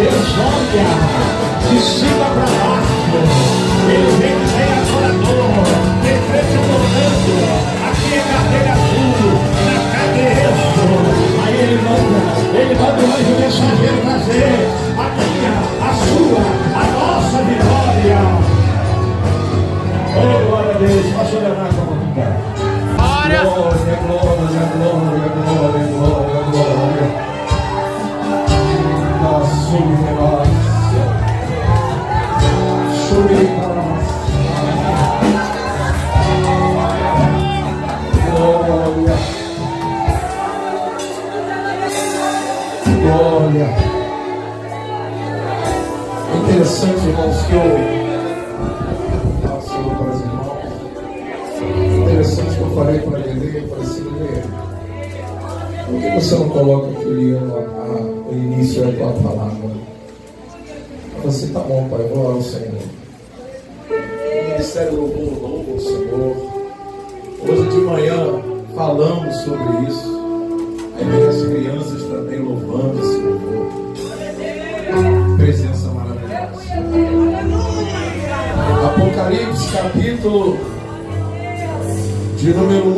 Deus olha de cima para baixo. Ele vem adorador, defende adorando. Aqui é cadeira azul, na cadeira azul. Aí ele manda o anjo mensageiro trazer a minha, a sua, a nossa vitória. Oh, glória a Deus, posso levar com a mão. Glória, glória, glória, glória, glória, glória. Glória. É interessante, irmãos, que eu passo para os irmãos. Interessante que eu falei para ele, eu falei assim, por que você não coloca aquele o início da tua palavra? Eu falei assim, tá bom, pai, vou orar ao Senhor. O ministério louvo ao Senhor. Hoje de manhã falamos sobre isso. Aí vem as crianças também louvando esse louvor. Presença maravilhosa. Apocalipse, capítulo de número 1.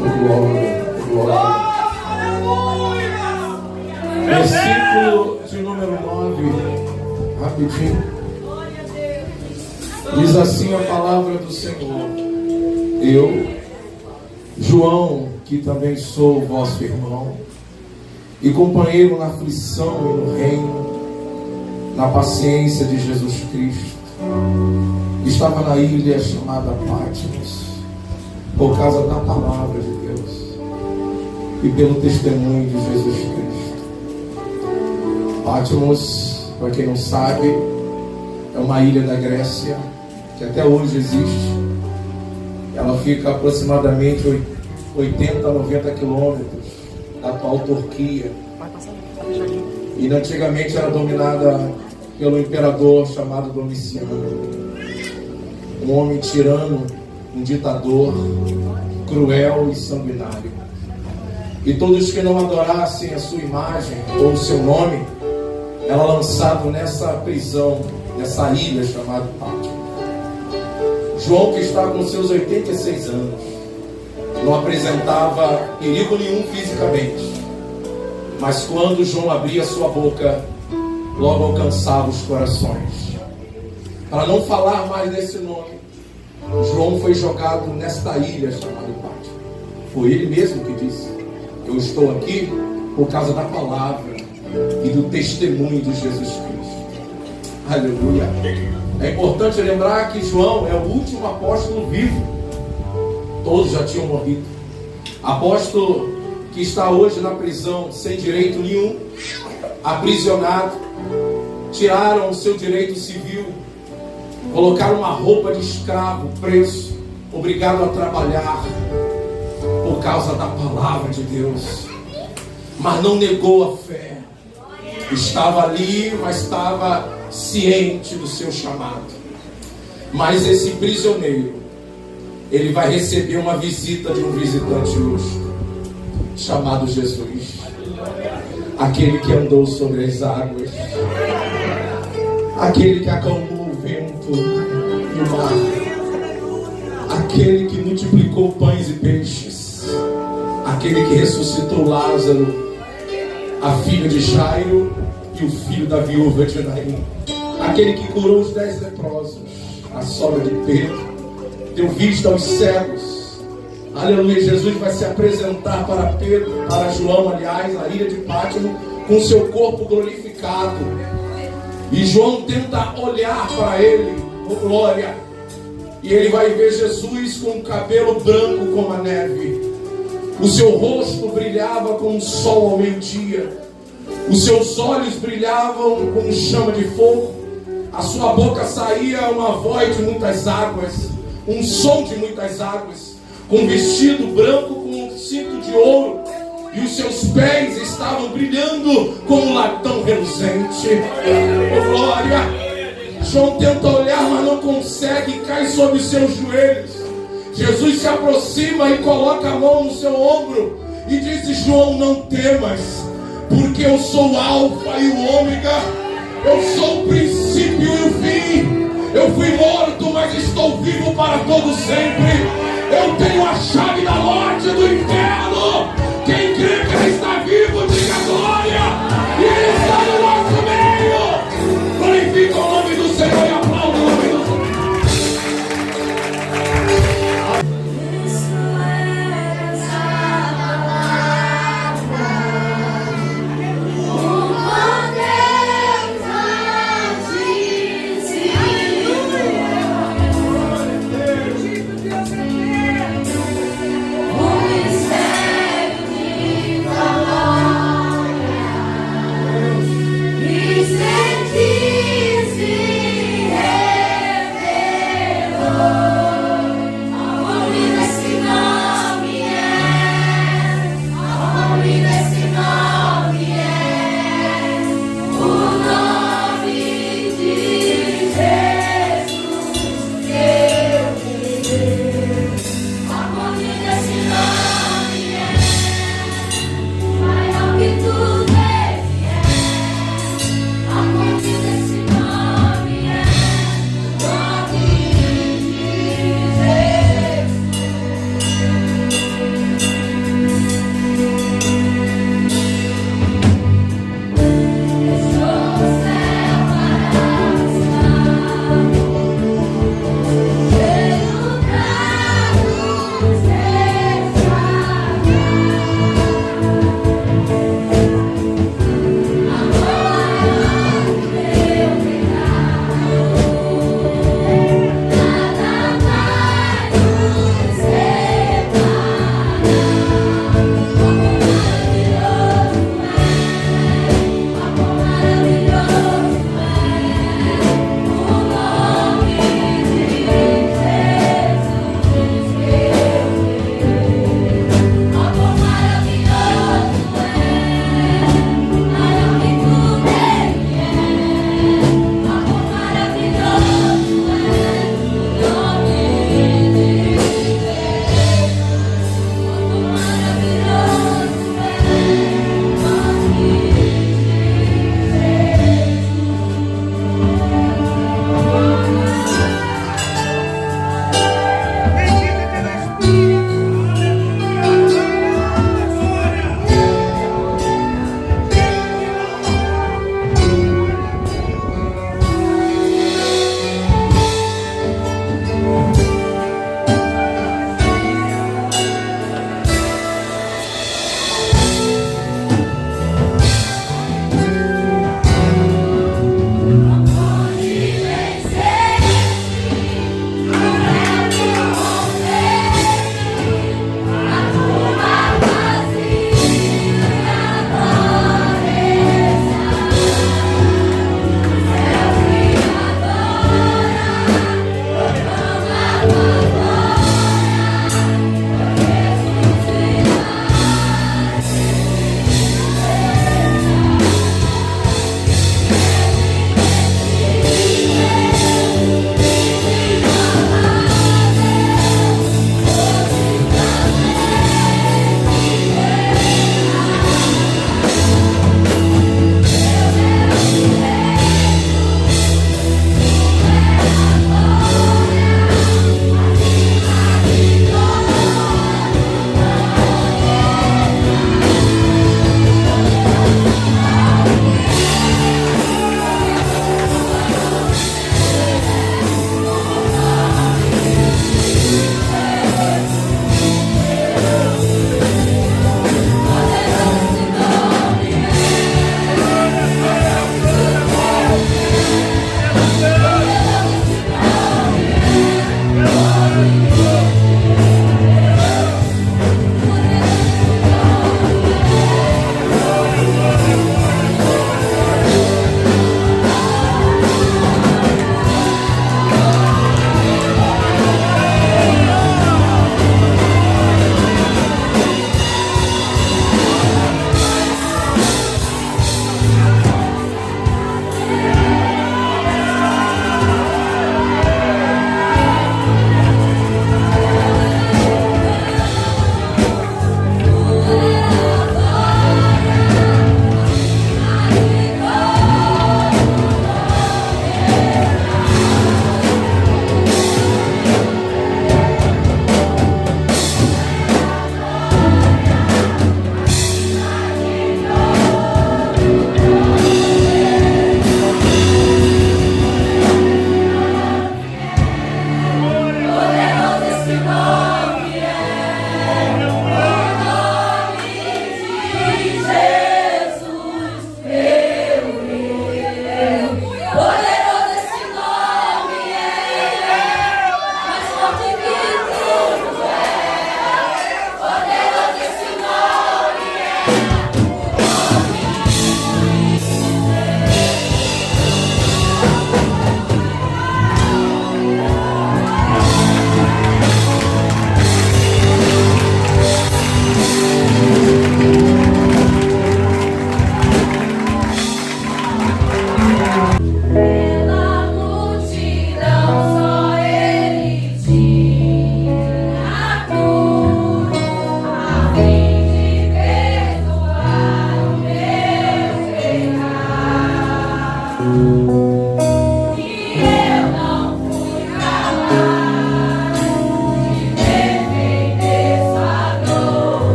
Aleluia. Glória. Versículo de número 9. Rapidinho. Diz assim a palavra do Senhor. Eu, João, que também sou vosso irmão e companheiro na aflição e no reino, na paciência de Jesus Cristo, estava na ilha chamada Patmos, por causa da palavra de Deus e pelo testemunho de Jesus Cristo. Patmos, para quem não sabe, é uma ilha da Grécia que até hoje existe. Ela fica aproximadamente 80 a 90 quilômetros da atual Turquia. E antigamente era dominada pelo imperador chamado Domiciano. Um homem tirano, um ditador, cruel e sanguinário. E todos que não adorassem a sua imagem ou o seu nome, era lançado nessa prisão, nessa ilha chamada Patmos. João, que está com seus 86 anos, não apresentava perigo nenhum fisicamente, mas quando João abria sua boca, logo alcançava os corações. Para não falar mais desse nome, João foi jogado nesta ilha chamada Patmos. Foi ele mesmo que disse: eu estou aqui por causa da palavra e do testemunho de Jesus Cristo. Aleluia. É importante lembrar que João é o último apóstolo vivo. Todos já tinham morrido. Apóstolo que está hoje na prisão sem direito nenhum, aprisionado, tiraram o seu direito civil, colocaram uma roupa de escravo, preso, obrigado a trabalhar por causa da palavra de Deus, mas não negou a fé. Estava ali, mas estava ciente do seu chamado. Mas esse prisioneiro, ele vai receber uma visita de um visitante ilustre, chamado Jesus, aquele que andou sobre as águas, aquele que acalmou o vento e o mar, aquele que multiplicou pães e peixes, aquele que ressuscitou Lázaro, a filha de Jairo e o filho da viúva de Naim, aquele que curou os 10 leprosos, a sogra de Pedro, deu vista aos cegos. Aleluia. Jesus vai se apresentar para Pedro, para João, aliás, na ilha de Patmos, com seu corpo glorificado. E João tenta olhar para ele, oh glória, e ele vai ver Jesus com o cabelo branco como a neve. O seu rosto brilhava como o sol ao meio-dia. Os seus olhos brilhavam como chama de fogo. A sua boca saía uma voz de muitas águas, um som de muitas águas, com vestido branco com um cinto de ouro, e os seus pés estavam brilhando como latão reluzente. Oh glória! João tenta olhar, mas não consegue, e cai sobre os seus joelhos. Jesus se aproxima e coloca a mão no seu ombro E disse: João, não temas, porque eu sou o Alfa e o Ômega, eu sou o princípio e o fim. Eu fui morto, mas estou vivo para todo sempre. Eu tenho a chave da morte e do inferno. Quem crê que ele está vivo, diga glória. E ele está no nosso meio. Glorifica o nome do Senhor e aplauda o nome do Senhor. O mistério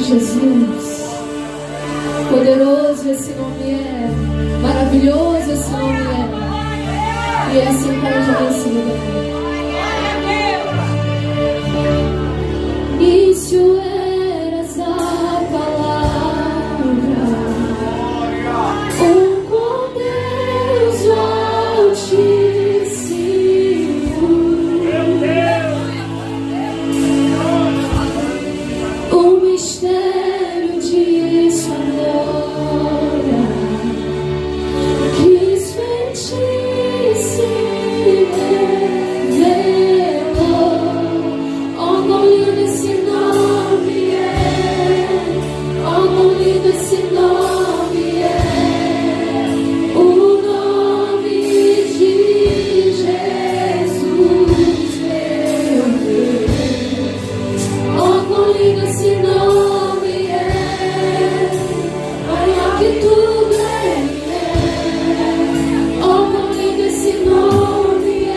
Jesus. Poderoso esse nome é, maravilhoso esse nome é, e é assim pode nesse lugar. Início eras a palavra, com Deus Altíssimo, o mistério de sua glória, que feitiço revelou. Oh, quão lindo esse nome é, oh, quão lindo esse nome é, o nome de Jesus, meu Deus. Oh, quão lindo esse nome é, maior que tudo ele é. Oh, quão lindo esse nome é,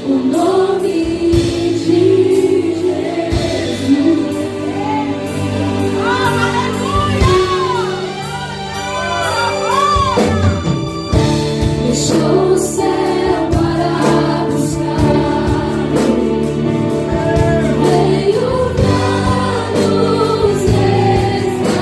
o nome de Jesus. Deixou o céu para buscar, veio pra nos resgatar.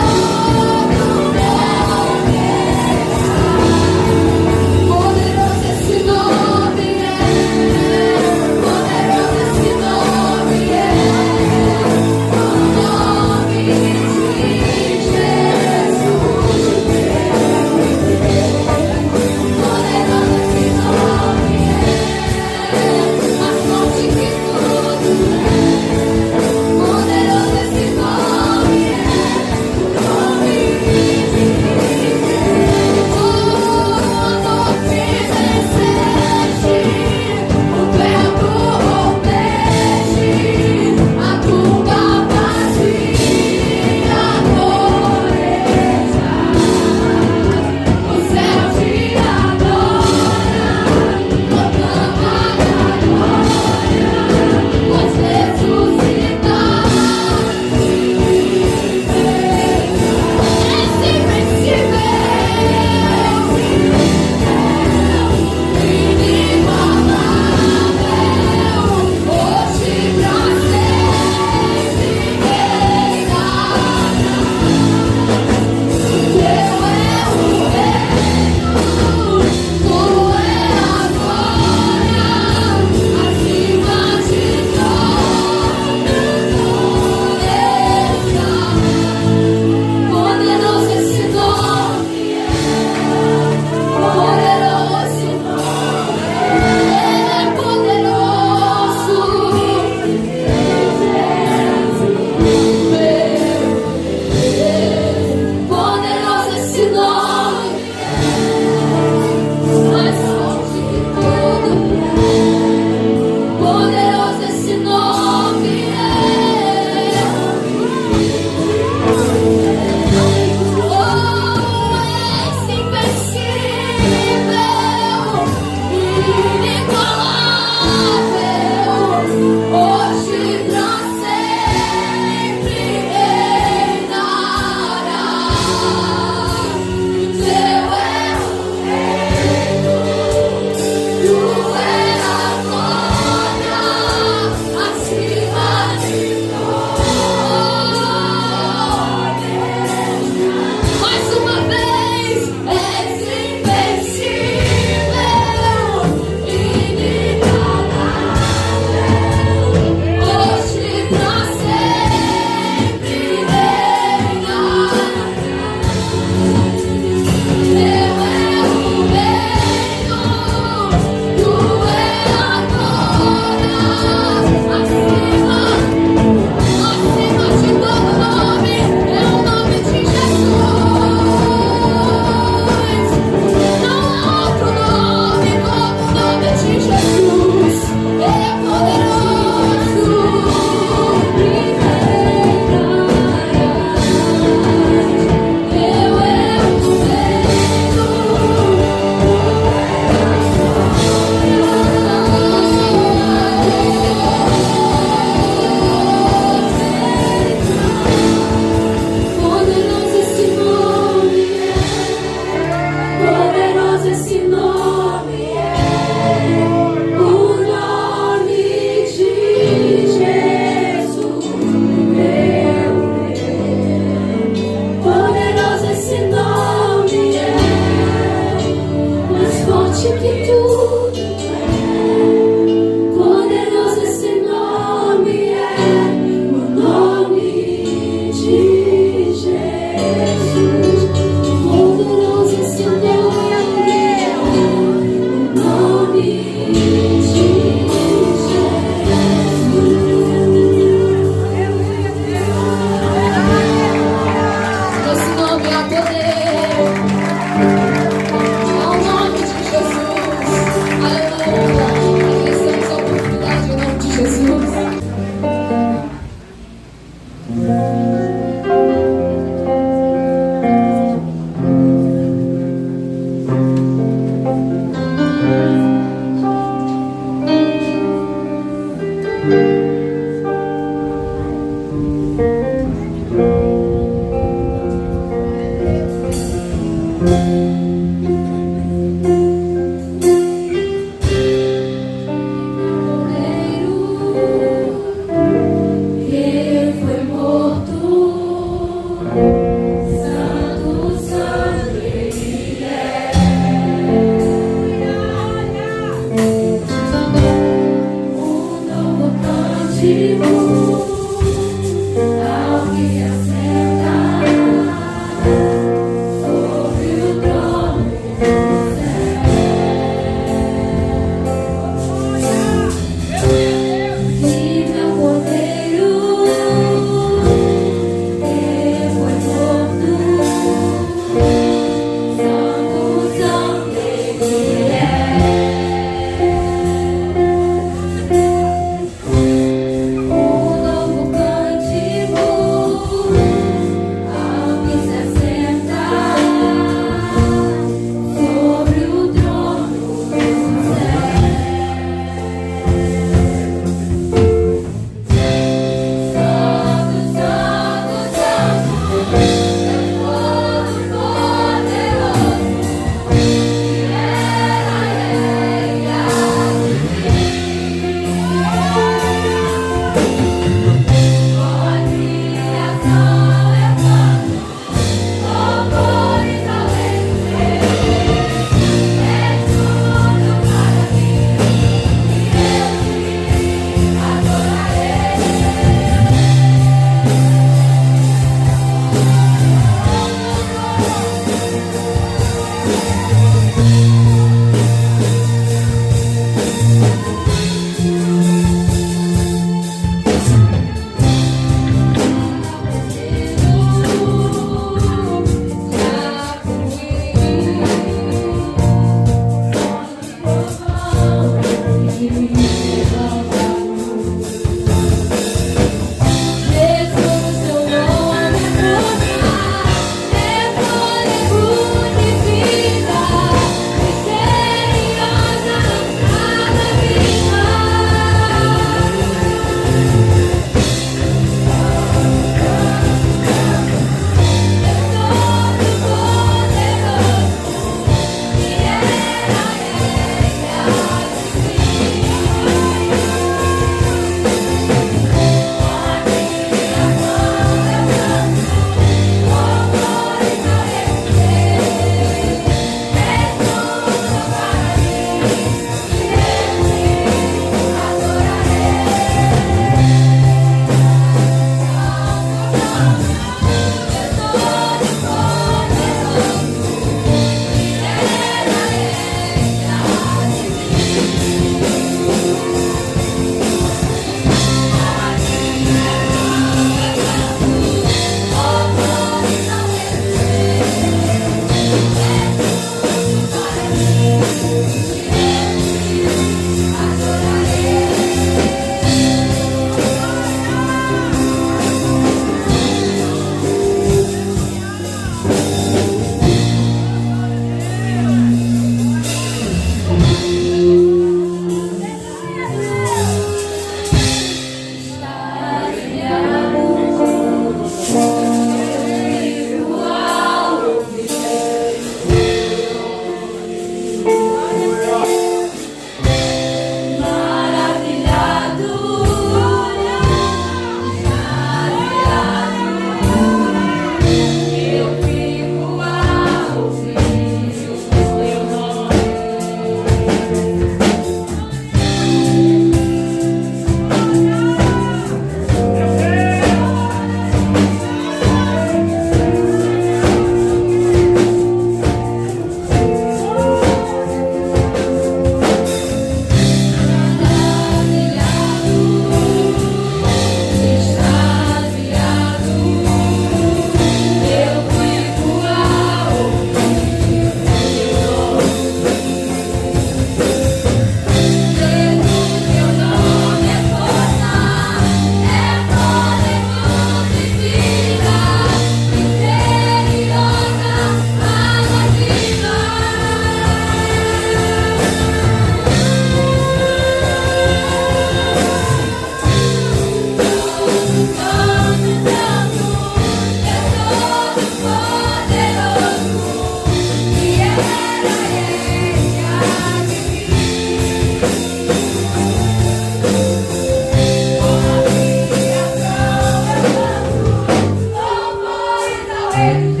Aleluia.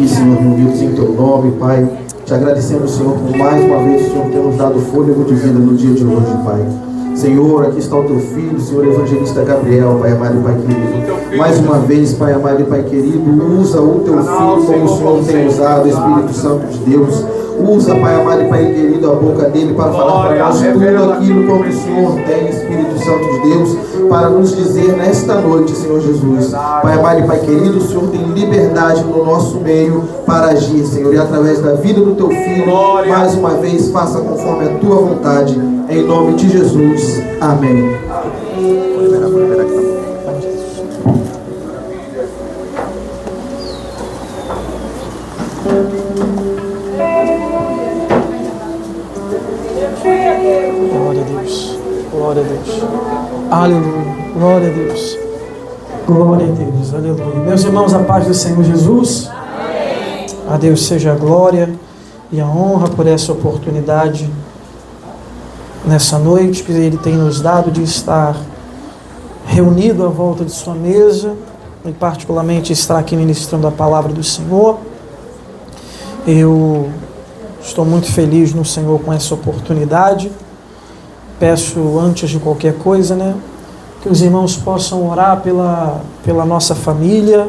aqui, Senhor, reunidos em Teu nome, Pai. Te agradecemos, Senhor, por mais uma vez o Senhor ter nos dado fôlego de vida no dia de hoje, Pai. Senhor, aqui está o Teu Filho, Senhor Evangelista Gabriel, Pai amado e Pai querido. Mais uma vez, Pai amado e Pai querido, usa o Teu Filho como o Senhor tem usado, Espírito Santo de Deus. Usa, Pai amado e Pai querido, a boca dele para falar para nós tudo aquilo que o Senhor tem, Espírito Santo de Deus, para nos dizer nesta noite, Senhor Jesus. Pai amado e Pai querido, o Senhor tem liberdade no nosso meio para agir, Senhor, e através da vida do Teu Filho, mais uma vez, faça conforme a Tua vontade, em nome de Jesus. Amém. Glória a Deus, glória a Deus, aleluia, glória a Deus, glória a Deus, aleluia. Meus irmãos, a paz do Senhor Jesus, amém. A Deus seja a glória e a honra por essa oportunidade nessa noite que Ele tem nos dado de estar reunido à volta de sua mesa e particularmente estar aqui ministrando a palavra do Senhor. Eu estou muito feliz no Senhor com essa oportunidade. Peço, antes de qualquer coisa, que os irmãos possam orar pela nossa família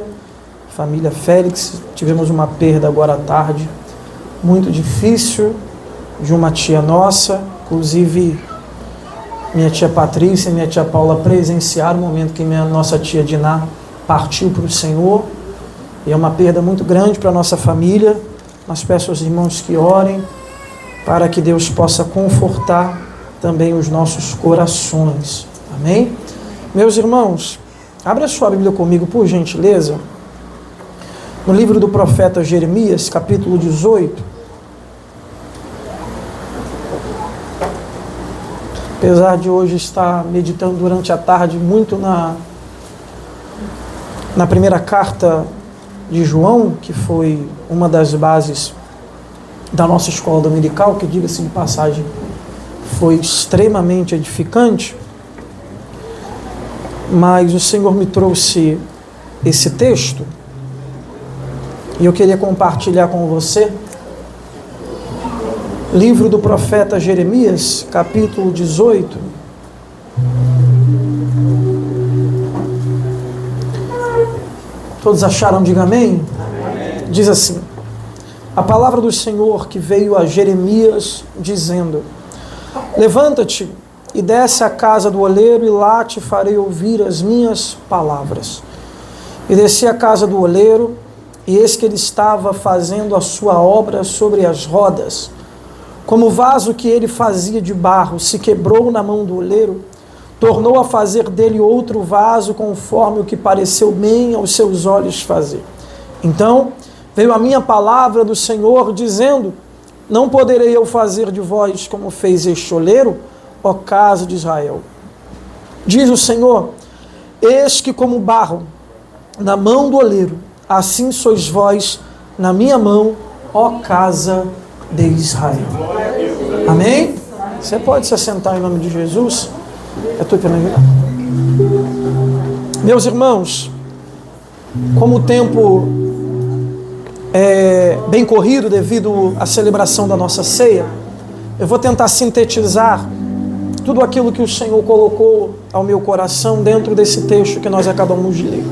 Félix. Tivemos uma perda agora à tarde, muito difícil, de uma tia nossa. Inclusive, minha tia Patrícia e minha tia Paula presenciaram o momento que nossa tia Diná partiu para o Senhor. E é uma perda muito grande para a nossa família. Mas peço aos irmãos que orem para que Deus possa confortar também os nossos corações. Amém? Meus irmãos, abra sua Bíblia comigo, por gentileza, no livro do profeta Jeremias, capítulo 18. Apesar de hoje estar meditando durante a tarde muito na primeira carta de João, que foi uma das bases da nossa escola dominical, que, diga-se de passagem, foi extremamente edificante, mas o Senhor me trouxe esse texto e eu queria compartilhar com você. Livro do profeta Jeremias, capítulo 18. Todos acharam? Diga amém. Amém. Diz assim: a palavra do Senhor que veio a Jeremias, dizendo: levanta-te e desce à casa do oleiro, e lá te farei ouvir as minhas palavras. E desci à casa do oleiro, e eis que ele estava fazendo a sua obra sobre as rodas. Como o vaso que ele fazia de barro se quebrou na mão do oleiro, tornou a fazer dele outro vaso, conforme o que pareceu bem aos seus olhos fazer. Então veio a minha palavra do Senhor, dizendo: não poderei eu fazer de vós como fez este oleiro, ó casa de Israel? Diz o Senhor: eis que como barro na mão do oleiro, assim sois vós na minha mão, ó casa de Israel. Amém? Você pode se assentar em nome de Jesus? É tudo para mim. Meus irmãos, como o tempo é bem corrido devido à celebração da nossa ceia, eu vou tentar sintetizar tudo aquilo que o Senhor colocou ao meu coração dentro desse texto que nós acabamos de ler.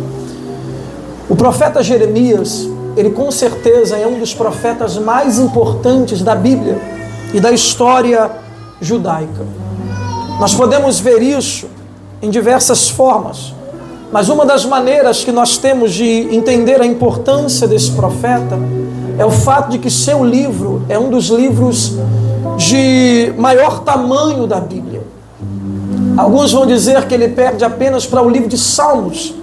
O profeta Jeremias, ele com certeza é um dos profetas mais importantes da Bíblia e da história judaica. Nós podemos ver isso em diversas formas, mas uma das maneiras que nós temos de entender a importância desse profeta é o fato de que seu livro é um dos livros de maior tamanho da Bíblia. Alguns vão dizer que ele perde apenas para o livro de Salmos,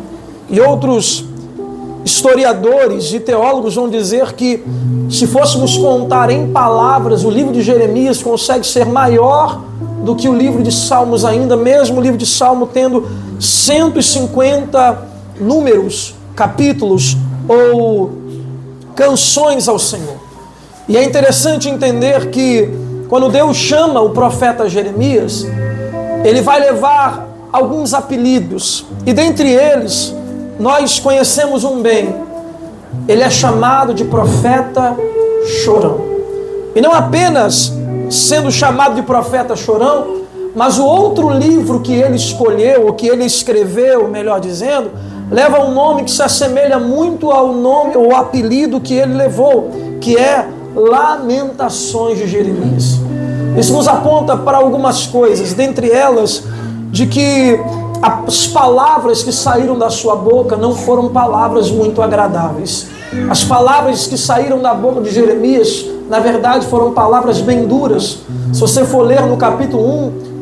e outros historiadores e teólogos vão dizer que, se fôssemos contar em palavras, o livro de Jeremias consegue ser maior do que o livro de Salmos ainda, mesmo o livro de Salmo tendo 150 números, capítulos ou canções ao Senhor. E é interessante entender que quando Deus chama o profeta Jeremias, ele vai levar alguns apelidos, e dentre eles nós conhecemos um bem, ele é chamado de profeta chorão. E não apenas sendo chamado de profeta chorão, mas o outro livro que ele escolheu, ou que ele escreveu, melhor dizendo, leva um nome que se assemelha muito ao nome ou apelido que ele levou, que é Lamentações de Jeremias. Isso nos aponta para algumas coisas, dentre elas, de que as palavras que saíram da sua boca não foram palavras muito agradáveis. As palavras que saíram da boca de Jeremias, na verdade, foram palavras bem duras. Se você for ler no capítulo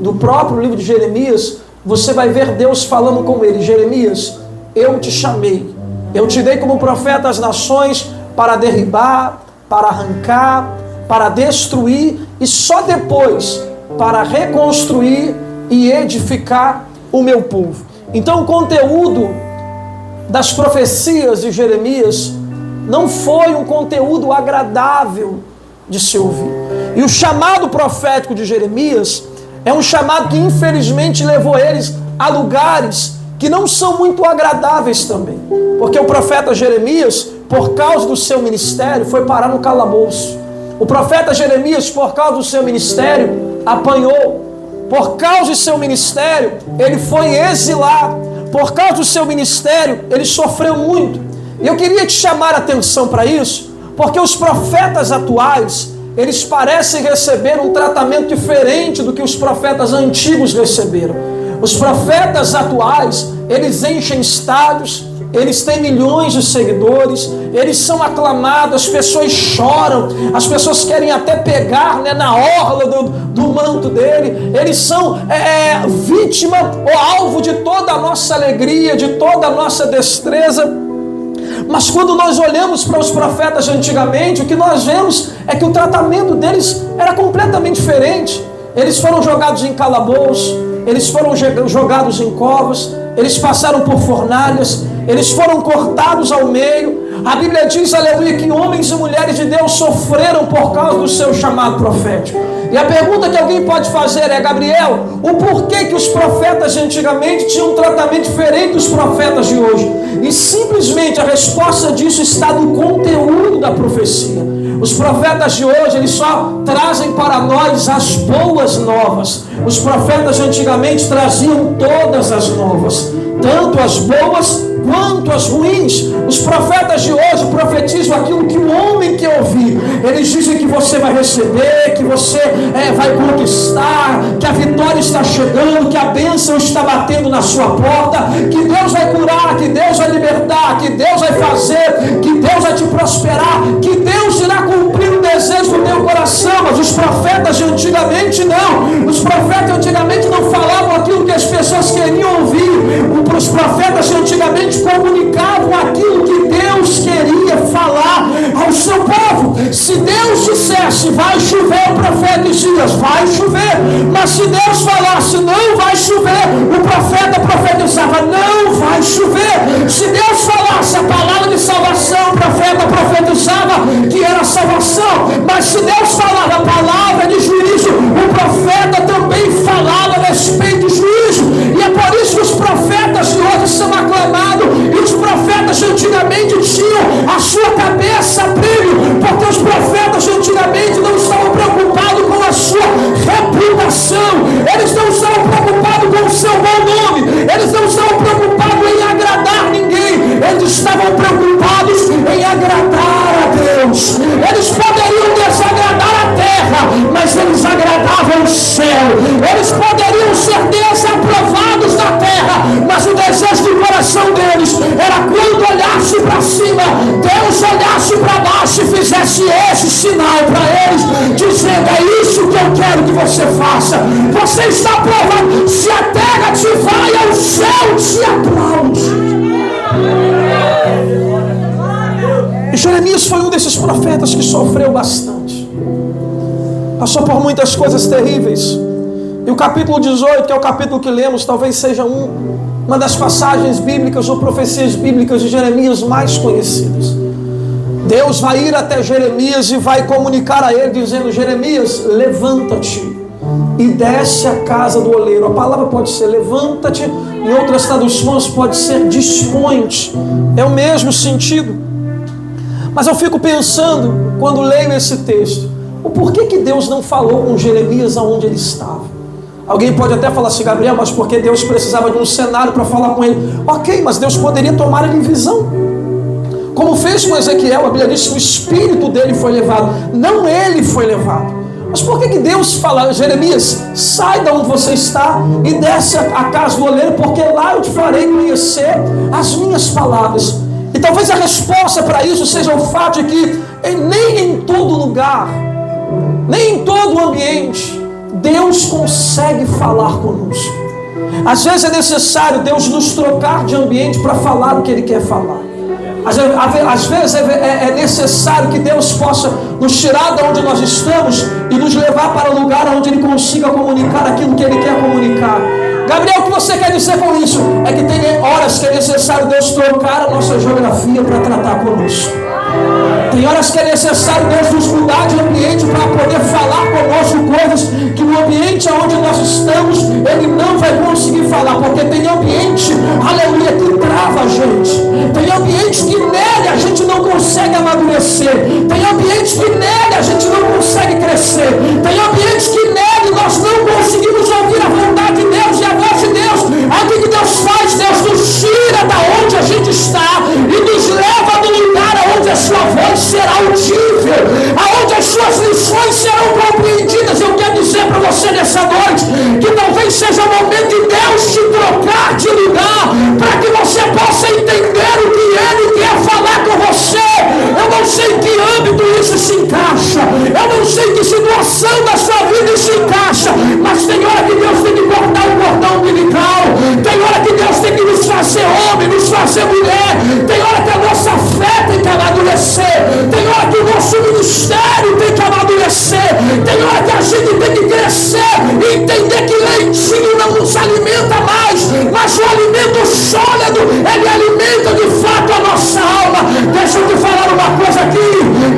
1 do próprio livro de Jeremias, você vai ver Deus falando com ele: Jeremias, eu te chamei, eu te dei como profeta às nações para derribar, para arrancar, para destruir e só depois para reconstruir e edificar o meu povo. Então o conteúdo das profecias de Jeremias não foi um conteúdo agradável de se ouvir. E o chamado profético de Jeremias é um chamado que infelizmente levou eles a lugares que não são muito agradáveis também. Porque o profeta Jeremias, por causa do seu ministério, foi parar no calabouço. O profeta Jeremias, por causa do seu ministério, apanhou. Por causa do seu ministério, ele foi exilado. Por causa do seu ministério, ele sofreu muito. E eu queria te chamar a atenção para isso, porque os profetas atuais, eles parecem receber um tratamento diferente do que os profetas antigos receberam. Os profetas atuais, eles enchem estádios, eles têm milhões de seguidores, eles são aclamados, as pessoas choram, as pessoas querem até pegar, na orla do manto dele. Eles são vítima ou alvo de toda a nossa alegria, de toda a nossa destreza. Mas quando nós olhamos para os profetas de antigamente, o que nós vemos é que o tratamento deles era completamente diferente. Eles foram jogados em calabouços, eles foram jogados em covas, eles passaram por fornalhas, eles foram cortados ao meio. A Bíblia diz, aleluia, que homens e mulheres de Deus sofreram por causa do seu chamado profético. E a pergunta que alguém pode fazer é: Gabriel, o porquê que os profetas de antigamente tinham um tratamento diferente dos profetas de hoje? E simplesmente a resposta disso está no conteúdo da profecia. Os profetas de hoje, eles só trazem para nós as boas novas. Os profetas de antigamente traziam todas as novas, tanto as boas quanto as ruins. Os profetas de hoje profetizam aquilo que o homem quer ouvir. Eles dizem que você vai receber, que você vai conquistar, que a vitória está chegando, que a bênção está batendo na sua porta, que Deus vai curar, que Deus vai libertar, que Deus vai fazer, que Deus vai te prosperar, que Deus irá cumprir o desejo do teu coração. Mas os profetas de antigamente não. Os profetas de antigamente não falavam aquilo que as pessoas queriam ouvir. Os profetas de antigamente comunicavam aquilo que Deus queria falar ao seu povo. Se Deus dissesse vai chover, o profeta dizia vai chover. Mas se Deus falasse não vai chover, o profeta profetizava não vai chover. Se Deus falasse a palavra de salvação, o profeta profetizava que era salvação. Mas se Deus falava a palavra de juízo, o profeta também falava a respeito de juízo. E é por isso que os profetas de hoje são aclamados e os profetas de antigamente tinham a sua cabeça a brilho, porque os profetas de antigamente não estavam preocupados com a sua reputação, eles não estavam preocupados com o seu bom nome, eles não estavam preocupados em agradar ninguém, eles estavam preocupados em agradar a Deus. Eles poderiam desagradar a terra, mas eles agradavam o céu. Eles poderiam ser desaprovados na terra, mas o desejo do coração deles era quando olhasse para cima, Deus olhasse para baixo e fizesse esse sinal para eles, dizendo é isso que eu quero que você faça. Você está aprovado. Se a terra te vai, ao céu te aplaude. E Jeremias foi um desses profetas que sofreu bastante, passou por muitas coisas terríveis. E o capítulo 18, que é o capítulo que lemos, talvez seja uma das passagens bíblicas ou profecias bíblicas de Jeremias mais conhecidas. Deus vai ir até Jeremias e vai comunicar a ele, dizendo: Jeremias, levanta-te e desce à casa do oleiro. A palavra pode ser levanta-te, em outras traduções pode ser dispõe-te. É o mesmo sentido. Mas eu fico pensando, quando leio esse texto, o porquê que Deus não falou com Jeremias aonde ele estava. Alguém pode até falar assim, Gabriel, mas porque Deus precisava de um cenário para falar com ele? Ok, mas Deus poderia tomar ele em visão. Como fez com Ezequiel, a Bíblia diz que o espírito dele foi levado, não ele foi levado. Mas por que Deus fala, Jeremias, sai da onde você está e desce à casa do oleiro, porque lá eu te farei conhecer as minhas palavras. E talvez a resposta para isso seja o fato de que nem em todo lugar, nem em todo ambiente, Deus consegue falar conosco. Às vezes é necessário Deus nos trocar de ambiente para falar o que Ele quer falar. Às vezes é necessário que Deus possa nos tirar de onde nós estamos e nos levar para o lugar onde Ele consiga comunicar aquilo que Ele quer comunicar. Gabriel, o que você quer dizer com isso? É que tem horas que é necessário Deus trocar a nossa geografia para tratar conosco. Tem horas que é necessário Deus nos mudar de ambiente para poder falar conosco coisas que no ambiente onde nós estamos Ele não vai conseguir falar, porque tem ambiente, aleluia, que trava a gente. Tem ambiente que nele a gente não consegue amadurecer. Tem ambiente que nele a gente não consegue crescer. Tem ambiente que nele nós não conseguimos ouvir a vontade de Deus e a voz de Deus. Aí o que Deus faz? Deus nos tira da onde a gente está e nos leva do lugar onde a sua voz será audível, aonde as suas lições serão compreendidas. Eu quero dizer para você nessa noite que talvez seja o momento de Deus te trocar de lugar para que você possa entender o que Ele quer falar com você. Eu não sei em que âmbito isso se encaixa, eu não sei em que situação da sua vida isso se encaixa, mas tem hora que Deus tem que cortar o cordão umbilical, tem hora que Deus tem que nos fazer homem, nos fazer mulher, tem hora que a nossa fé tem que amadurecer, tem hora que o nosso ministério tem que amadurecer, tem hora que a gente tem que crescer e entender que leitinho não nos alimenta mais, mas o alimento sólido, ele alimenta de fato a nossa alma. Deixa eu te falar uma coisa aqui,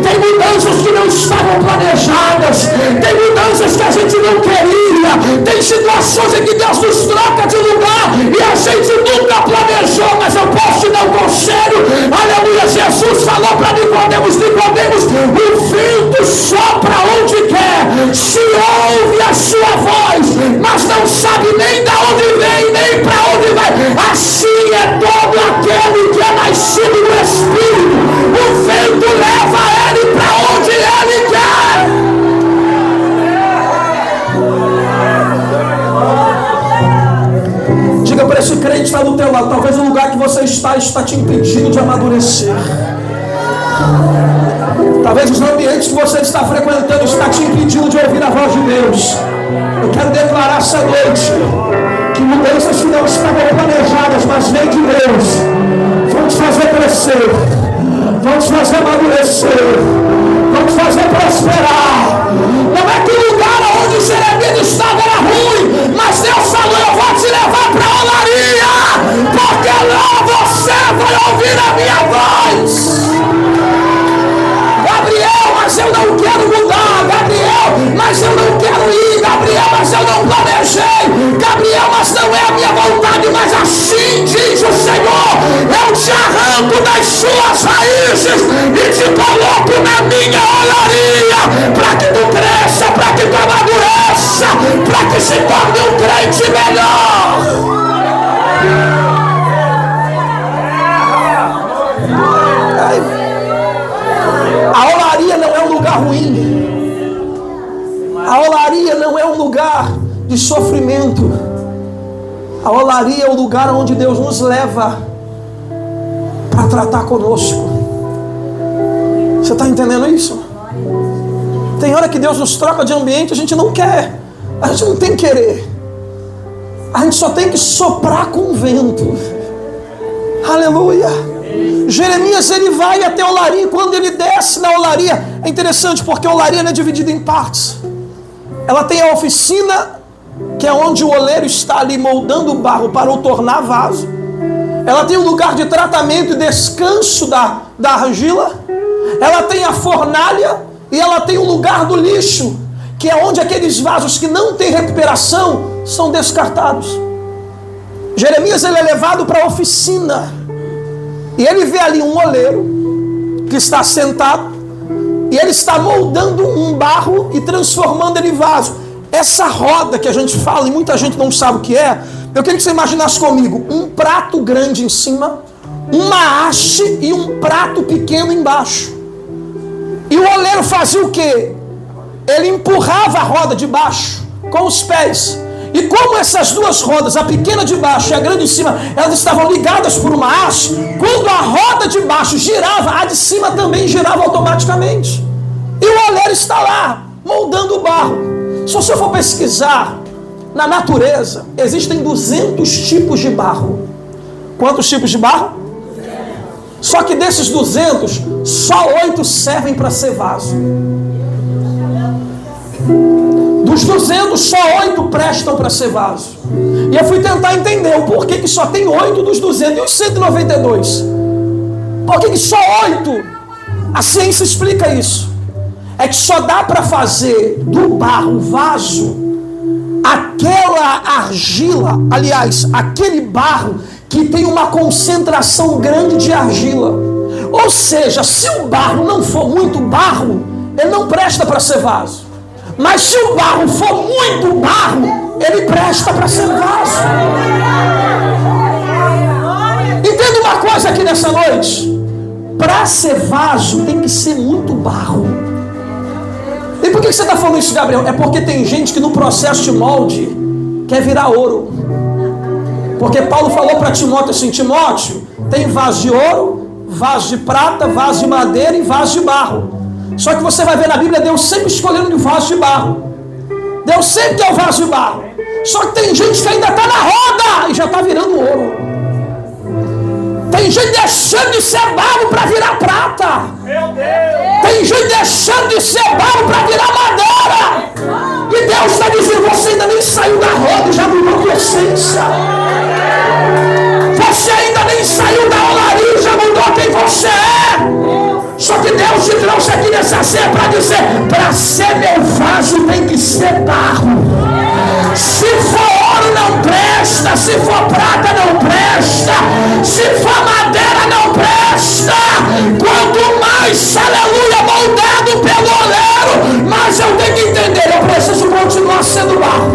tem mudanças que não estavam planejadas, tem mudanças que a gente não queria, tem situações em que Deus nos troca de lugar e a gente nunca planejou, mas eu posso te dar um conselho, aleluia. Jesus falou para Nicodemos, o vento sopra onde quer, se ouve a sua voz, mas não sabe nem de onde vem, nem para onde vai. Assim é todo aquele que é nascido do Espírito, o vento leva ele para onde ele quer. Diga para esse crente que está do teu lado, talvez o lugar que você está te impedindo de amadurecer. Talvez os ambientes que você está frequentando está te impedindo de ouvir a voz de Deus. Eu quero declarar essa noite que mudanças que não estavam planejadas, mas vem de Deus, vão te fazer crescer, vão te fazer amadurecer, vão te fazer prosperar. Não é que o lugar onde Jeremias estava era ruim, mas Deus falou, eu vou te levar para a olaria, porque lá você vai ouvir a minha voz. Gabriel, mas eu não quero mudar. Gabriel, mas eu não quero ir. Gabriel, mas eu não planejei. Gabriel, mas não é a minha vontade. Mas assim diz o Senhor, eu te arranco das suas raízes e te coloco na minha olaria, para que tu cresça, para que tu amadureça, para que se torne um crente melhor. A olaria não é um lugar ruim. A olaria não é um lugar de sofrimento. A olaria é o lugar onde Deus nos leva para tratar conosco. Você está entendendo isso? Tem hora que Deus nos troca de ambiente, a gente não quer. A gente não tem que querer. A gente só tem que soprar com o vento. Aleluia. Jeremias, ele vai até a olaria, e quando ele desce na olaria, é interessante porque a olaria não é dividida em partes. Ela tem a oficina, que é onde o oleiro está ali moldando o barro para o tornar vaso. Ela tem um lugar de tratamento e descanso da argila. Ela tem a fornalha e ela tem o lugar do lixo, que é onde aqueles vasos que não têm recuperação são descartados. Jeremias, ele é levado para a oficina. E ele vê ali um oleiro que está sentado e ele está moldando um barro e transformando ele em vaso. Essa roda que a gente fala e muita gente não sabe o que é, eu queria que você imaginasse comigo um prato grande em cima, uma haste e um prato pequeno embaixo. E o oleiro fazia o quê? Ele empurrava a roda de baixo com os pés. E como essas duas rodas, a pequena de baixo e a grande de cima, elas estavam ligadas por uma haste, quando a roda de baixo girava, a de cima também girava automaticamente. E o oleiro está lá, moldando o barro. Se você for pesquisar na natureza, existem 200 tipos de barro. Quantos tipos de barro? Só que desses 200, só 8 servem para ser vaso. Dos 200, só 8 prestam para ser vaso. E eu fui tentar entender o porquê que só tem 8 dos 200 e os 192. Por que só 8? A ciência explica isso. É que só dá para fazer do barro vaso aquela argila, aliás, aquele barro que tem uma concentração grande de argila. Ou seja, se o barro não for muito barro, ele não presta para ser vaso. Mas se o barro for muito barro, ele presta para ser vaso. Entenda uma coisa aqui nessa noite. Para ser vaso tem que ser muito barro. E por que você está falando isso, Gabriel? É porque tem gente que no processo de molde quer virar ouro. Porque Paulo falou para Timóteo assim: Timóteo, tem vaso de ouro, vaso de prata, vaso de madeira e vaso de barro. Só que você vai ver na Bíblia Deus sempre escolhendo o vaso de barro. Deus sempre quer o vaso de barro. Só que tem gente que ainda está na roda e já está virando ouro. Tem gente deixando de ser barro para virar prata. Tem gente deixando de ser barro para virar madeira. E Deus está dizendo: você ainda nem saiu da roda e já mudou tua essência. Você ainda nem saiu da olaria e já mudou quem você é. Só que Deus te trouxe aqui nessa ceia para dizer: para ser meu vaso tem que ser barro. Se for ouro não presta, se for prata não presta, se for madeira não presta. Quanto mais, aleluia, moldado pelo oleiro, mas eu tenho que entender, eu preciso continuar sendo barro.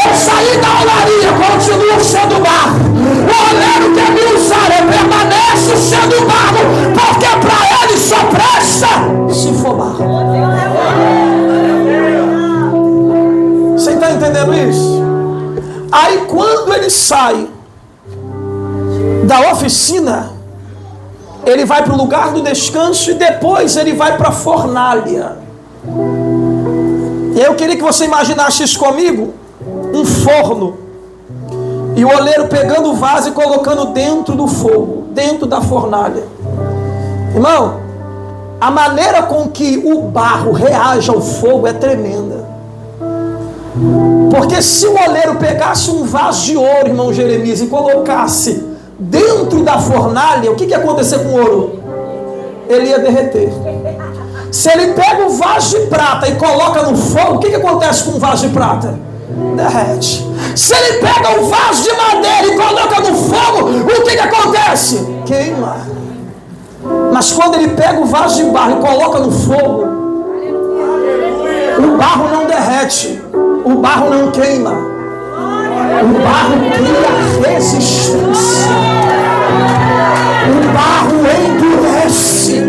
Eu saí da olaria, continuo sendo barro. O oleiro quer me usar, eu permaneço sendo barro, porque para ele só presta se for barro. Você está entendendo isso? Aí quando ele sai da oficina, ele vai para o lugar do descanso e depois ele vai para a fornalha. E eu queria que você imaginasse isso comigo: um forno. E o oleiro pegando o vaso e colocando dentro do fogo, dentro da fornalha. Irmão, a maneira com que o barro reage ao fogo é tremenda. Porque se o oleiro pegasse um vaso de ouro, irmão Jeremias, e colocasse dentro da fornalha, o que ia acontecer com o ouro? Ele ia derreter. Se ele pega o vaso de prata e coloca no fogo, o que acontece com o vaso de prata? Derrete. Se ele pega o vaso de madeira e coloca no fogo, o que acontece? Queima. Mas quando ele pega o vaso de barro e coloca no fogo, o barro não derrete, o barro não queima, o barro cria resistência, o barro endurece.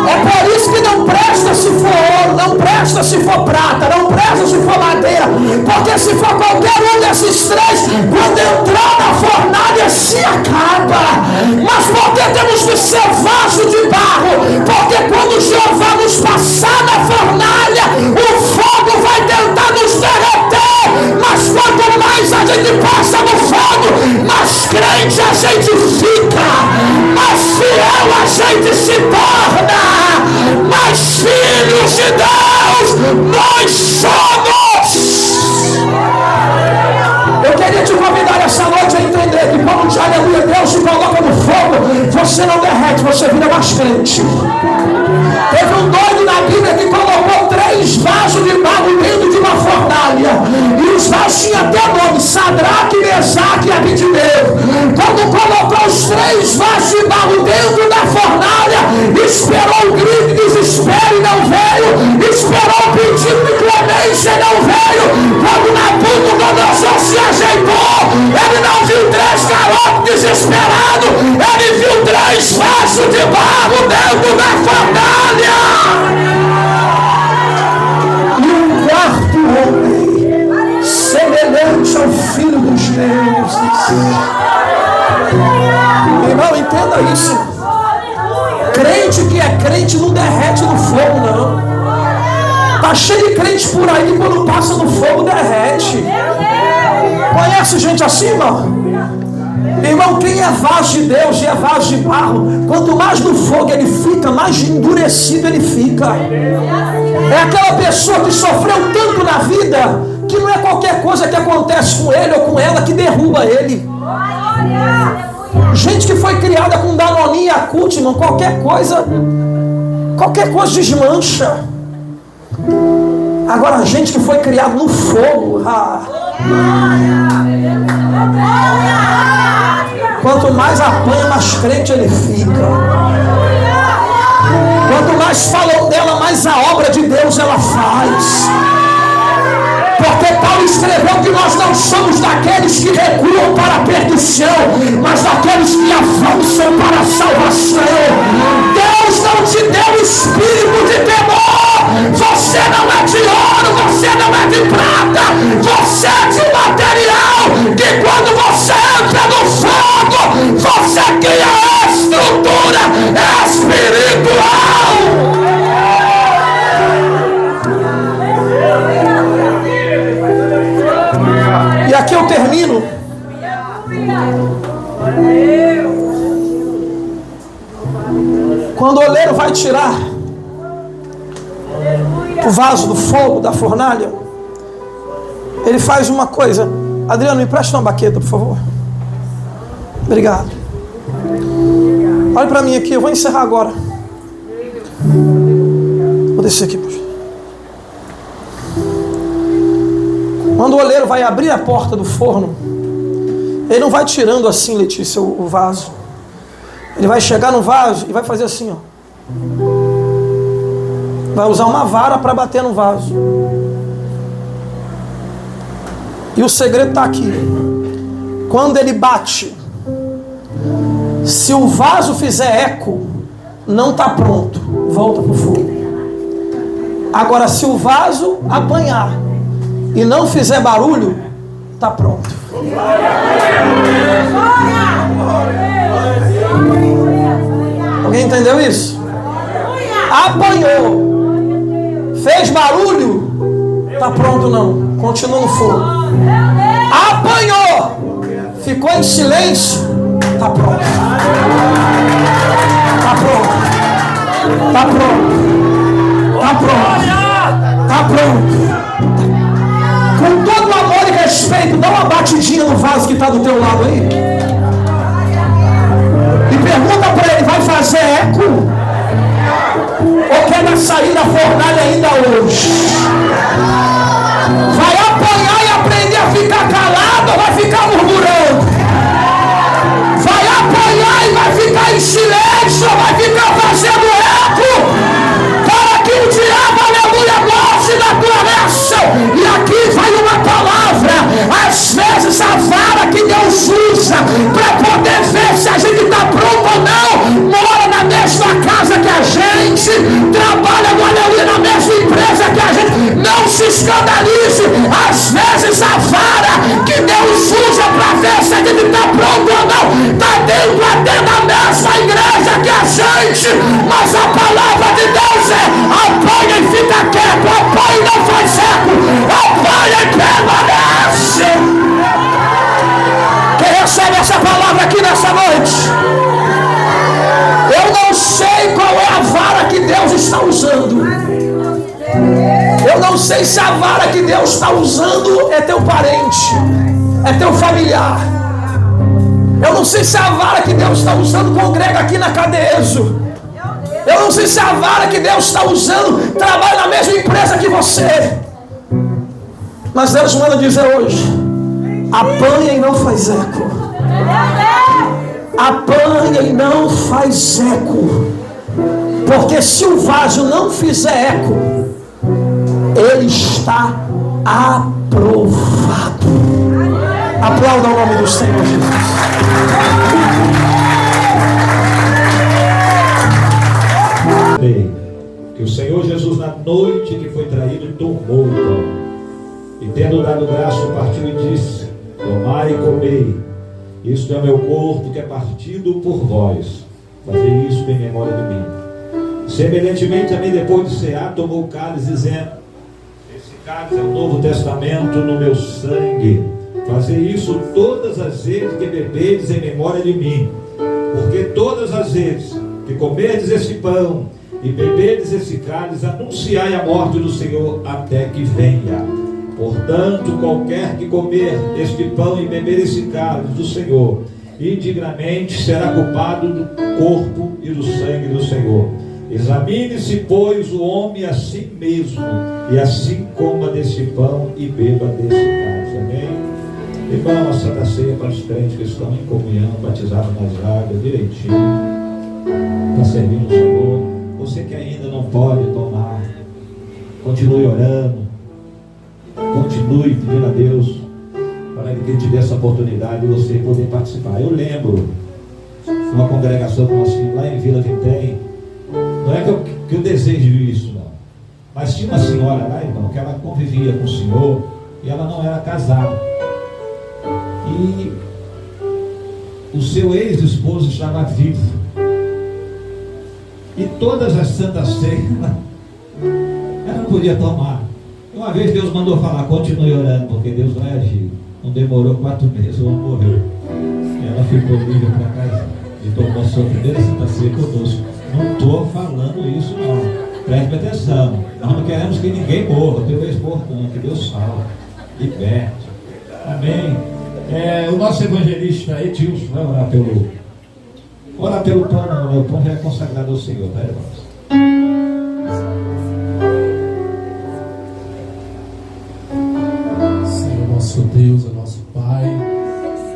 É por isso que não presta se for ouro, não presta se for prata, não presta se for madeira, porque se for qualquer um desses três, quando entrar na fornalha se acaba. Mas porque temos que ser vaso de barro? Porque quando Jeová nos passar na fornalha, o fogo vai tentar nos derreter. Mas quanto mais a gente passa no fogo, mais crente a gente fica, mais fiel a gente se torna, mais filhos de Deus nós somos. Eu queria te convidar essa noite a entender que quando o aleluia Deus te coloca no fogo, você não derrete, você vira mais crente. Teve um doido na Bíblia que colocou 3 vasos de barro dentro de uma fornalha, e os vasos tinham até nome: Sadraque, Mesaque e Abednego. Quando colocou os 3 vasos de barro dentro da fornalha não veio quando Nabucodonosor se ajeitou. Ele não viu 3 garotos desesperados. Ele viu 3 vasos de barro dentro da fornalha. E um quarto homem, semelhante ao Filho dos deuses. Irmão, entenda isso. Crente que é crente não derrete no fogo, não. Tá cheio de crente por aí que quando passa no fogo derrete. Conhece gente assim, irmão? Irmão, quem é vaso de Deus e é vaso de barro, quanto mais no fogo ele fica, mais endurecido ele fica. É aquela pessoa que sofreu tanto na vida que não é qualquer coisa que acontece com ele ou com ela que derruba ele. Gente que foi criada com Danoninha e Yakult, irmão, qualquer coisa desmancha. Agora, gente que foi criada no fogo, quanto mais apanha, mais crente ele fica. Quanto mais falam dela, mais a obra de Deus ela faz. Porque Paulo escreveu que nós não somos daqueles que recuam para a perdição, mas daqueles que avançam para a salvação. Deus não te deu espírito de temor. Você não é de ouro, você não é de prata, você é de material que quando você entra no fogo, você cria estrutura espiritual. E aqui eu termino. Quando o oleiro vai tirar o vaso do fogo, da fornalha, ele faz uma coisa. Adriano, me presta uma baqueta, por favor. Obrigado. Olha para mim aqui, eu vou encerrar agora. Vou descer aqui, puxa. Quando o oleiro vai abrir a porta do forno, ele não vai tirando assim, Letícia, o vaso. Ele vai chegar no vaso e vai fazer assim, ó. Vai usar uma vara para bater no vaso. E o segredo está aqui. Quando ele bate, se o vaso fizer eco, não está pronto, volta para o fogo. Agora, se o vaso apanhar e não fizer barulho, está pronto. Alguém entendeu isso? Apanhou, fez barulho, está pronto não, continua no fogo. Apanhou, ficou em silêncio, está pronto. Está pronto. Está pronto. Está pronto. Está pronto. Com todo o amor e respeito, dá uma batidinha no vaso que está do teu lado aí. E pergunta para ele, vai fazer eco? Ou quer sair da fornalha ainda hoje? Vai apanhar e aprender a ficar calado ou vai ficar murmurando? Vai apanhar e vai ficar em silêncio ou vai ficar fazendo eco? Para que o diabo, aleluia, goste da tua reação. E aqui vai uma palavra. Às vezes a vara que Deus usa para poder ver se a gente está pronto ou não, mora na mesma casa que a gente, trabalha, aleluia, na mesma empresa que a gente. Não se escandalize. Às vezes a vara que Deus usa para ver se a gente está pronto ou não, está dentro até da mesma igreja que a gente. Mas a palavra de Deus é: apanha e fica quieto, apanha e não faz eco, apanha e permanece. Quem recebe essa palavra aqui nessa noite? Eu não sei qual é a vara que Deus está usando. Eu não sei se a vara que Deus está usando é teu parente, é teu familiar. Eu não sei se a vara que Deus está usando congrega aqui na Cadeeso. Eu não sei se a vara que Deus está usando trabalha na mesma empresa que você. Mas Deus manda dizer hoje: apanha e não faz eco. Apanha e não faz eco. Porque se o vaso não fizer eco, ele está aprovado. Aplauda o nome do Senhor Jesus. Que o Senhor Jesus, na noite que foi traído, tomou o pão e, tendo dado graça, partiu e disse: tomai e comei, isto é meu corpo que é partido por vós, fazei isso em memória de mim. Semelhantemente também, depois de cear, tomou o cálice, dizendo: esse cálice é o novo testamento no meu sangue, fazei isso todas as vezes que bebedes em memória de mim. Porque todas as vezes que comerdes esse pão e bebedes esse cálice, anunciai a morte do Senhor até que venha. Portanto, qualquer que comer este pão e beber esse cálice do Senhor indignamente será culpado do corpo e do sangue do Senhor. Examine-se, pois, o homem a si mesmo, e assim coma desse pão e beba desse cálice. Amém? Irmão, a Santa Ceia para os crentes que estão em comunhão, batizados nas águas, direitinho, para servir o Senhor. Você que ainda não pode tomar, continue orando, continue pedindo a Deus para que Ele te dê essa oportunidade de você poder participar. Eu lembro uma congregação que nós tínhamos lá em Vila Vintém. Não é que eu desejo isso, não, mas tinha uma senhora lá, irmão, que ela convivia com o Senhor e ela não era casada, e o seu ex-esposo estava vivo, e todas as santas ceias ela não podia tomar. Uma vez Deus mandou falar: continue orando, porque Deus vai agir. Não demorou 4 meses, o homem morreu. Ela ficou livre para casa e tomou a sua primeira santa ceia conosco. Não estou falando isso, não. Preste atenção. Nós não queremos que ninguém morra. Teu ex-morto, que Deus salva, liberte. Amém. O nosso evangelista Edilson vai orar pelo pão. O pão já é consagrado ao Senhor, tá, irmãos? Senhor, nosso Deus, é nosso Pai.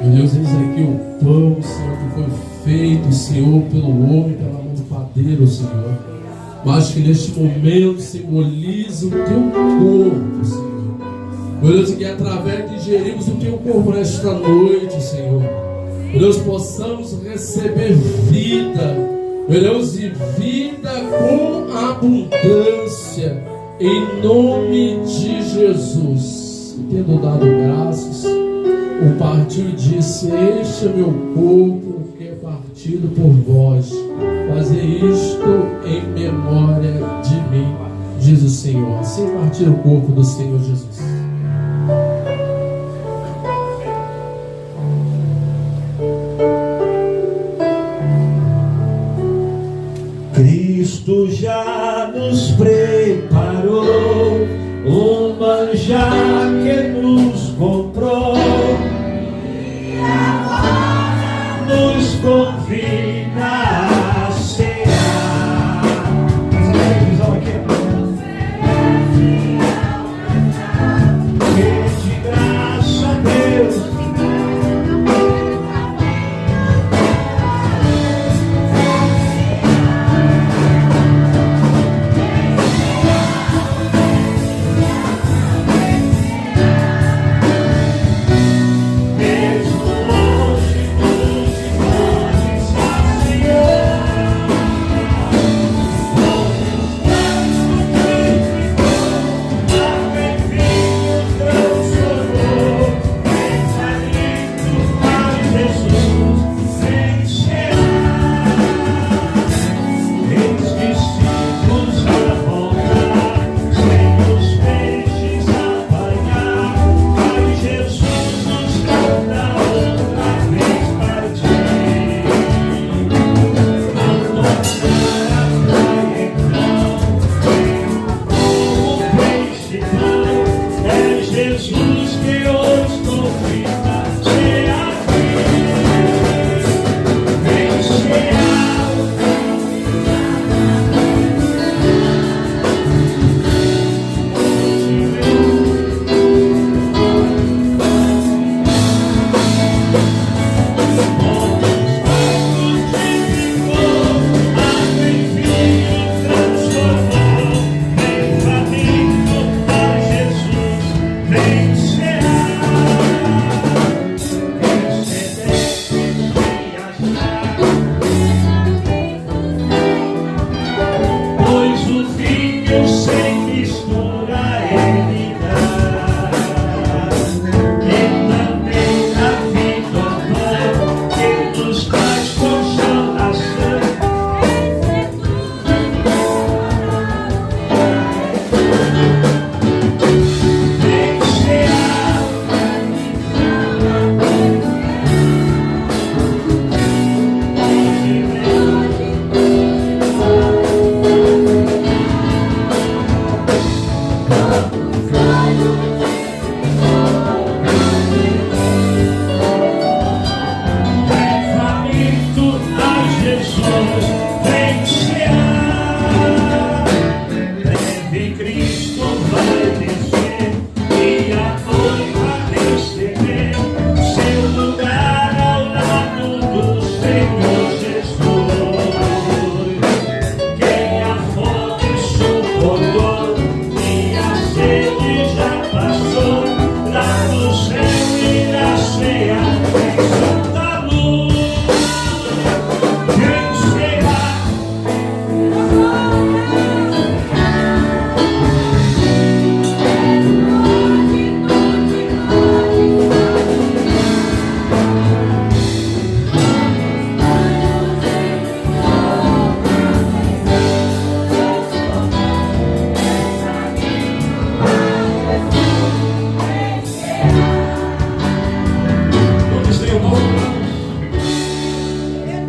Meu Deus, eis aqui o pão, Senhor, que foi feito, Senhor, pelo homem, pela mão do padeiro, Senhor, mas que neste momento simboliza o teu corpo, Senhor. Meu Deus, que através de ingerirmos o teu corpo nesta noite, Senhor, meu Deus, possamos receber vida, meu Deus, e vida com abundância, em nome de Jesus. E tendo dado graças, o partiu e disse: este é meu corpo que é partido por vós, fazei isto em memória de mim, diz o Senhor. Assim partir o corpo do Senhor Jesus. Cristo já nos preparou um manjar que nos comprou, nos convida a cear. Essa televisão aqui, que de graça a Deus. Yeah.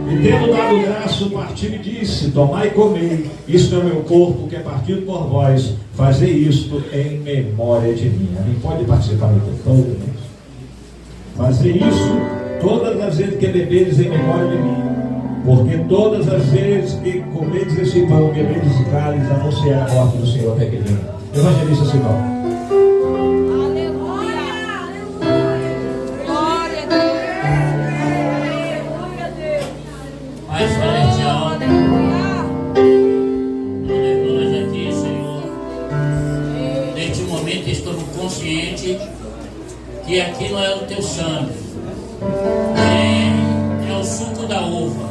E tendo dado graça, partiu e disse: tomai e comei, isto é o meu corpo que é partido por vós, fazei isto em memória de mim. Alguém pode participar do tempo? Fazei isso todas as vezes que beberes em memória de mim, porque todas as vezes que comedes esse pão, bebedes esse cálice, anunciar a morte do Senhor até que venha. Evangelista Simão. Pai Celestial, nós aqui, Senhor, neste momento estamos conscientes que aqui não é o teu sangue, é o suco da uva,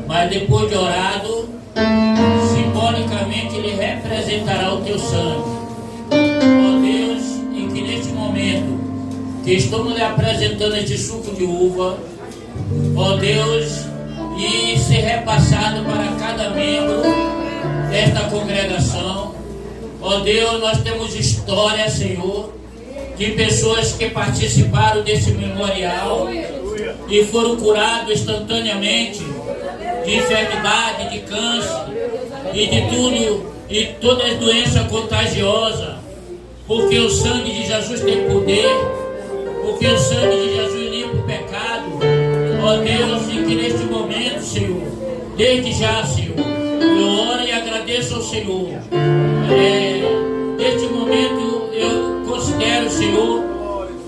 mas depois de orado, simbolicamente ele representará o teu sangue. Ó Deus, em que neste momento que estamos lhe apresentando este suco de uva, ó Deus, e ser repassado para cada membro desta congregação. Ó Deus, nós temos história, Senhor, de pessoas que participaram desse memorial e foram curados instantaneamente de enfermidade, de câncer e de tudo, e todas as doenças contagiosas, porque o sangue de Jesus tem poder, porque o sangue de Jesus limpa o pecado. Ó Deus, e que neste momento, Senhor, desde já, Senhor, eu oro e agradeço ao Senhor. Neste momento eu considero, Senhor,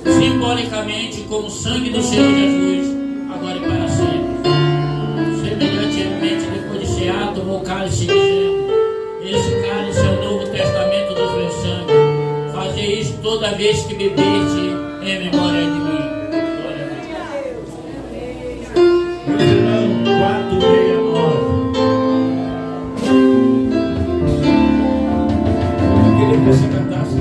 simbolicamente como o sangue do Senhor Jesus, agora e para sempre. Semelhantemente, depois de cear, tomou o cálice dizendo: esse cálice é o Novo Testamento do meu sangue. Fazer isso toda vez que bebeste em memória de mim. Você cantasse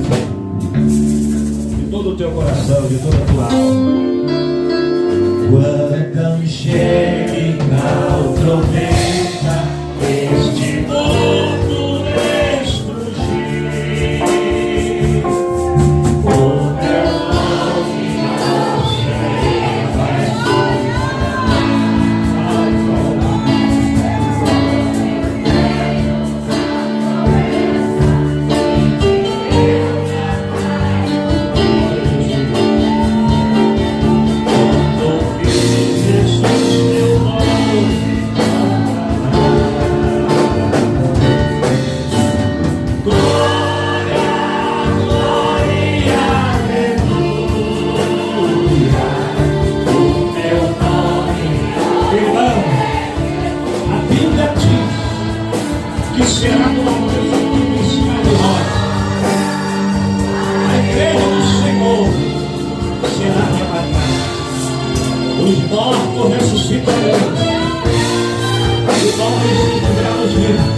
de todo o teu coração, de toda a tua alma. Quando chegue a tormenta, este mundo destruir, o teu nome não se vai os mortos ressuscitarão, e nós encontramos vivos,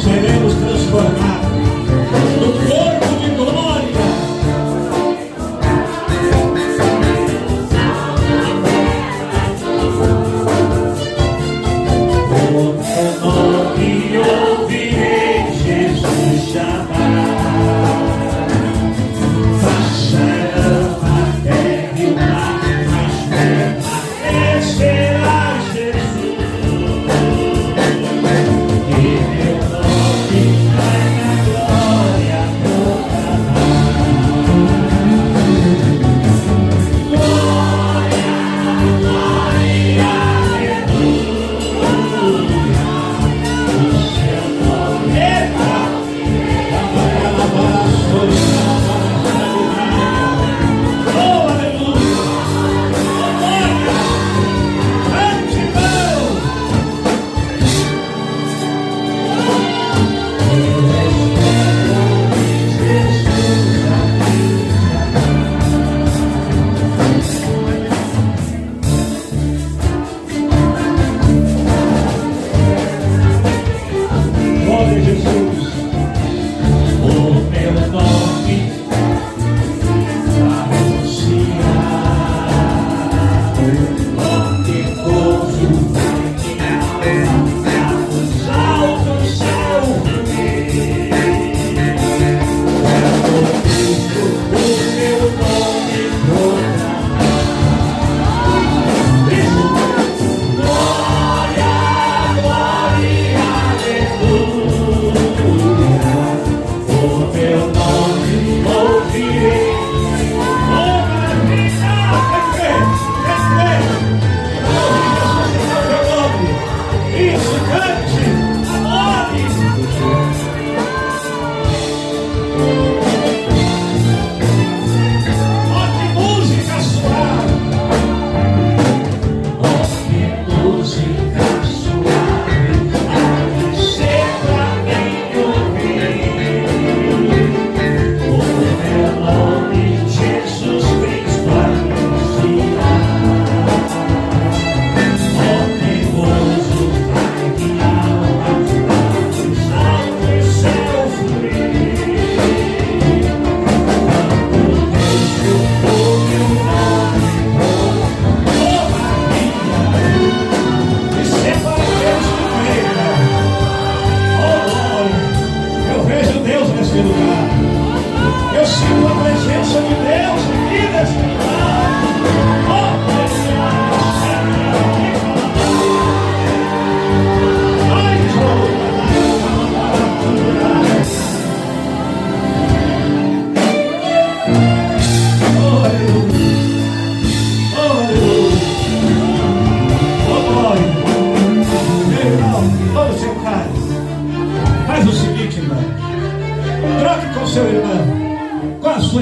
seremos transformados no corpo de glória. O nome ouvirei Jesus chamar, passarão a terra e o mar, mas será Jesus, e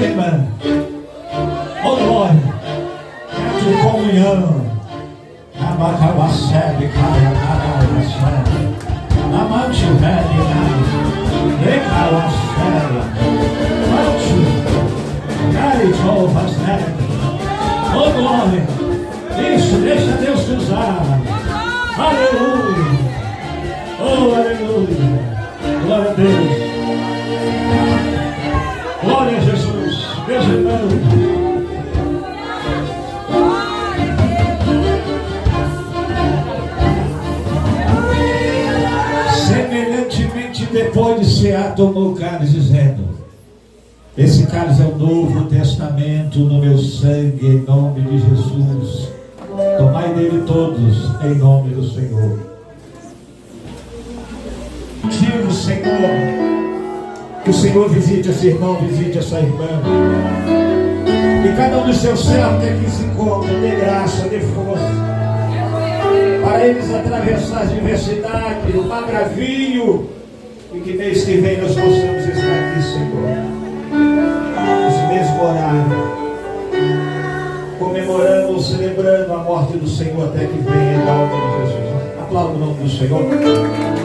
irmã. Oh, glória. Ato de comunhão. Abacabacebe, cara, caralho, amante velho, recalacela, mante, carizovas, oh, glória. Isso, deixa Deus te usar. Aleluia. Oh, aleluia. Glória a Deus. Glória a Jesus. Meus irmãos. Semelhantemente, depois de cear, tomou o cálice, dizendo: esse cálice é o Novo Testamento no meu sangue, em nome de Jesus. Tomai dele todos, em nome do Senhor. Digo, Senhor, que o Senhor visite esse irmão, visite essa irmã. E cada um dos seus servos que aqui se encontra, dê graça, dê força, para eles atravessar as diversidades, o magravio, e que mês que vem nós possamos estar aqui, Senhor, nesse mesmo horário, comemorando ou celebrando a morte do Senhor até que venha, em nome de Jesus. Aplauda o nome do Senhor.